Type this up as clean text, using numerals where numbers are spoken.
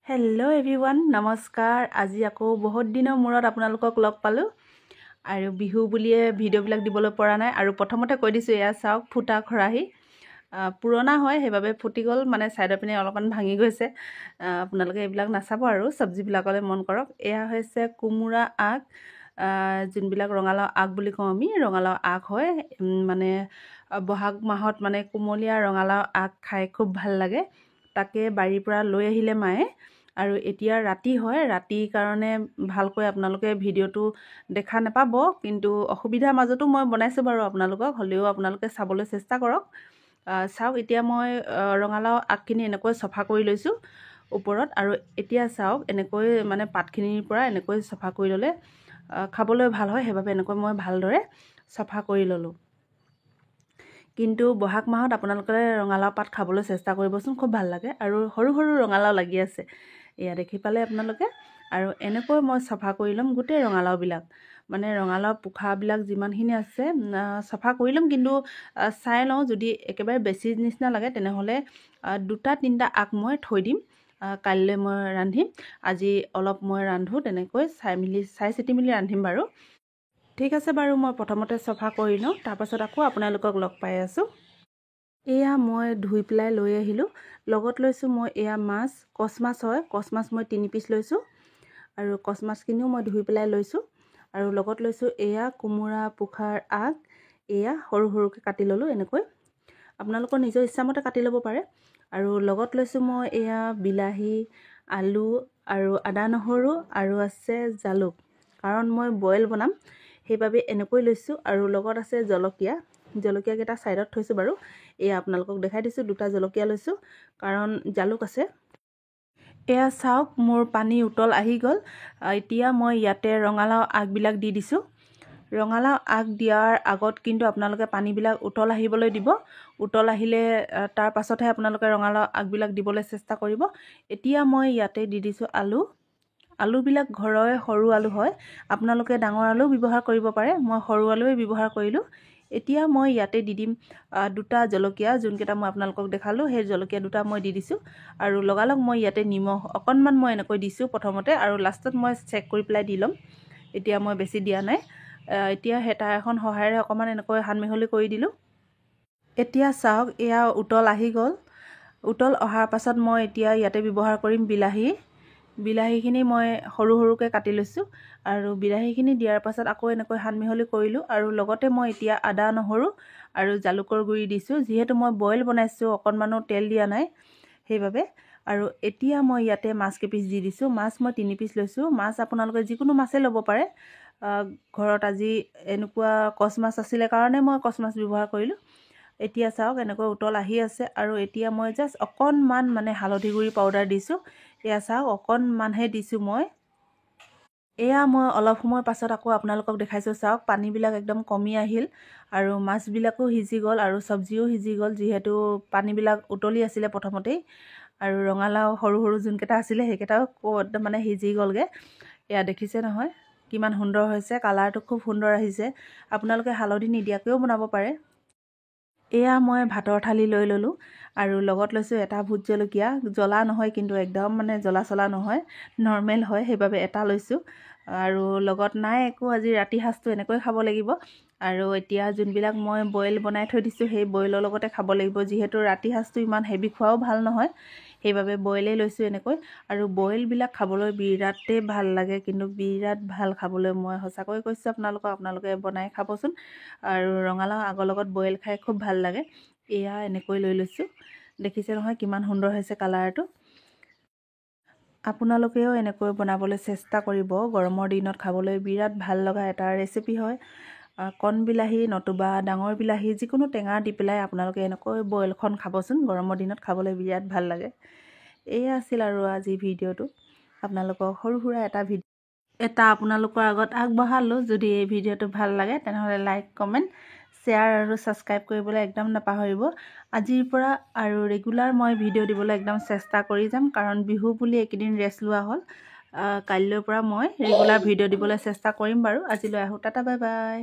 Hello everyone नमस्कार। আজি আকৌ বহুত দিনৰ মূৰত আপোনালোকক লগ পালো আৰু বিহু বুলিয়ে ভিডিঅ'বিলাক দিবলৈ পৰা নাই আৰু প্ৰথমতে কৈ দিছো এয়া চাওক ফুটা খৰাহি পুৰণা হয় সেইভাবে ফুটি গল মানে সাইডৰ পিনে অলপমান ভাঙি গৈছে আপোনালোকে এইবিলাক নাচাব আৰু সবজিবিলাকলৈ মন কৰক। এয়া হৈছে কুমুৰা আগ যোনবিলাক ৰঙালাও আগ বুলি কওঁ আমি ৰঙালাও আগ হয় মানে বহাগ মাহত মানে কুমলীয়া ৰঙালাও আগ খাই খুব ভাল লাগে। তাকে বাৰীৰ পৰা লৈ আহিলে মায়ে আৰু এতিয়া ৰাতি হয় ৰাতিৰ কাৰণে ভালকৈ আপোনালোকে ভিডিওটো দেখা নাপাব কিন্তু অসুবিধাৰ মাজতো মই বনাইছো বাৰু আপোনালোকক হলেও আপোনালোকে চাবলৈ চেষ্টা কৰক। চাওক এতিয়া মই ৰঙালাও আগখিনি এনেকৈ সফা কৰি লৈছো ওপৰত আৰু এতিয়া চাওক এনেকৈ মানে পাতখিনিৰ পৰা এনেকৈ সফা কৰি ললে খাবলৈ ভাল হয় সেইভাবে এনেকৈ মই ভালদৰে সফা কৰি ললো। কিন্তু বহাগ মাহত আপোনালোকে ৰঙালাও পাত খাবলৈ চেষ্টা কৰিবচোন খুব ভাল লাগে আৰু সৰু সৰু ৰঙালাও লাগি আছে এয়া দেখি পালে আপোনালোকে আৰু এনেকৈ মই সফা কৰি লম গোটেই ৰঙালাও বিলাক মানে ৰঙালাও পোখা বিলাক যিমানখিনি আছে সফা কৰি লম কিন্তু চাই লওঁ যদি একেবাৰে বেছি নিচিনা লাগে তেনেহলে দুটা তিনটা আগ মই থৈ দিম কাইলৈ মই ৰান্ধিম আজি অলপ মই ৰান্ধো তেনেকৈ চাই চিতি মিলি ৰান্ধিম বাৰু। ঠিক আছে বাৰু মই প্ৰথমতে সফা কৰি লওঁ তাৰ পাছত আকৌ আপোনালোকক লগ পাই আছো। এয়া মই ধুই পেলাই লৈ আহিলো লগত লৈছো মই এয়া মাছ কচ মাছ হয় কচ মাছ মই 3 পিচ লৈছো আৰু কচ মাছখিনিও মই ধুই পেলাই লৈছো আৰু লগত লৈছো এয়া কুমুৰা পোখাৰ আগ এয়া সৰু সৰুকৈ কাটি ললো এনেকৈ আপোনালোকৰ নিজৰ ইচ্ছামতে কাটি ল'ব পাৰে আৰু লগত লৈছো মই এয়া বিলাহী আলু আৰু আদা নহৰু আৰু আছে জালুক কাৰণ মই বইল বনাম সেইভাবে এনেকৈ লৈছো আৰু লগত আছে জলকীয়া কেটা সাইডত থৈছো বাৰু এয়া আপোনালোকক দেখাই দিছো দুটা জলকীয়া লৈছো কাৰণ জালুক আছে। এয়া চাওক মোৰ পানী উতল আহি গল এতিয়া মই ইয়াতে ৰঙালাও আগবিলাক দি দিছো ৰঙালাও আগ দিয়াৰ আগত কিন্তু আপোনালোকে পানীবিলাক উতল আহিবলৈ দিব উতল আহিলে তাৰ পাছতহে আপোনালোকে ৰঙালাও আগবিলাক দিবলৈ চেষ্টা কৰিব। এতিয়া মই ইয়াতে দি দিছো আলুবিলাক ঘৰৰে সৰু আলু হয় আপোনালোকে ডাঙৰ আলু ব্যৱহাৰ কৰিব পাৰে মই সৰু আলুৱে ব্যৱহাৰ কৰিলো। এতিয়া মই ইয়াতে দি দিম দুটা জলকীয়া যোনকেইটা মই আপোনালোকক দেখালো সেই জলকীয়া দুটা মই দি দিছো আৰু লগালগ মই ইয়াতে নিমখ অকণমান মই এনেকৈ দিছো প্ৰথমতে আৰু লাষ্টত মই চেক কৰি পেলাই দি লম এতিয়া মই বেছি দিয়া নাই এতিয়া হেতা এখন সহায়েৰে অকণমান এনেকৈ হানমিহলি কৰি দিলো। এতিয়া চাওক এয়া উতল আহি গল উতল অহাৰ পাছত মই এতিয়া ইয়াতে ব্যৱহাৰ কৰিম বিলাহীখিনি মই সৰু সৰুকৈ কাটি লৈছো আৰু বিলাহীখিনি দিয়াৰ পাছত আকৌ এনেকৈ হানমিহলি কৰিলো আৰু লগতে মই এতিয়া আদা নহৰু আৰু জালুকৰ গুৰি দিছো যিহেতু মই বইল বনাইছো অকণমানো তেল দিয়া নাই সেইভাবে আৰু এতিয়া মই ইয়াতে মাছ কেপিচ দি দিছো মাছ মই 3 পিচ লৈছো মাছ আপোনালোকে যিকোনো মাছে ল'ব পাৰে ঘৰত আজি এনেকুৱা কচ মাছ আছিলে কাৰণে মই কচ মাছ ব্যৱহাৰ কৰিলো। এতিয়া চাওক এনেকৈ উতল আহি আছে আৰু এতিয়া মই জাস্ট অকণমান মানে হালধি গুৰি পাউডাৰ দিছো এয়া চাওক অকণমানহে দিছো মই এয়া মই অলপ সময় পাছত আকৌ আপোনালোকক দেখাইছো চাওক পানীবিলাক একদম কমি আহিল আৰু মাছবিলাকো সিজি গল আৰু সবজিও সিজি গল যিহেতু পানীবিলাক উতলি আছিলে প্ৰথমতেই আৰু ৰঙালাও সৰু সৰু যোনকেইটা আছিলে সেইকেইটাও একদম মানে সিজি গলগে এয়া দেখিছে নহয় কিমান সুন্দৰ হৈছে কালাৰটো খুব সুন্দৰ আহিছে আপোনালোকে হালধি নিদিয়াকৈও বনাব পাৰে। এয়া মই ভাতৰ থালি লৈ ললো আৰু লগত লৈছো এটা ভোট জলকীয়া জ্বলা নহয় কিন্তু একদম মানে জ্বলা চলা নহয় নৰ্মেল হয় সেইভাবে এটা লৈছো আৰু লগত নাই একো আজি ৰাতি সাজটো এনেকৈ খাব লাগিব আৰু এতিয়া যোনবিলাক মই বইল বনাই থৈ দিছো সেই বইলৰ লগতে খাব লাগিব যিহেতু ৰাতি সাজটো ইমান হেভি খোৱাও ভাল নহয় সেইভাবে বইলে লৈছো এনেকৈ আৰু বইল বিলাক খাবলৈ বিৰাটেই ভাল লাগে কিন্তু বিৰাট ভাল খাবলৈ মই সঁচাকৈ কৈছো আপোনালোকে বনাই খাবচোন আৰু ৰঙালাও আগৰ লগত বইল খাই খুব ভাল লাগে এয়া এনেকৈ লৈ লৈছো দেখিছে নহয় কিমান সুন্দৰ হৈছে কালাৰটো আপোনালোকেও এনেকৈ বনাবলৈ চেষ্টা কৰিব গৰমৰ দিনত খাবলৈ বিৰাট ভাল লগা এটা ৰেচিপি হয় কণ বিলাহী নতুবা ডাঙৰ বিলাহী যিকোনো টেঙা দি পেলাই আপোনালোকে এনেকৈ বইলখন খাবচোন গৰমৰ দিনত খাবলৈ বিৰাট ভাল লাগে। এয়া আছিল আৰু আজি ভিডিওটো আপোনালোকক সৰু সুৰা এটা আপোনালোকৰ আগত আগবঢ়ালো যদি এই ভিডিওটো ভাল লাগে তেনেহলে লাইক কমেন্ট শ্বেয়াৰ আৰু সাবস্ক্ৰাইব কৰিবলৈ একদম নাপাহৰিব। আজিৰ পৰা আৰু ৰেগুলাৰ মই ভিডিও দিবলৈ একদম চেষ্টা কৰি যাম কাৰণ বিহু বুলি একদিন ৰেষ্ট লোৱা হ'ল কাইলৈৰ পৰা মই ৰেগুলাৰ ভিডিও দিবলৈ চেষ্টা কৰিম বাৰু আজিলৈ আহো টাটা বাই বাই।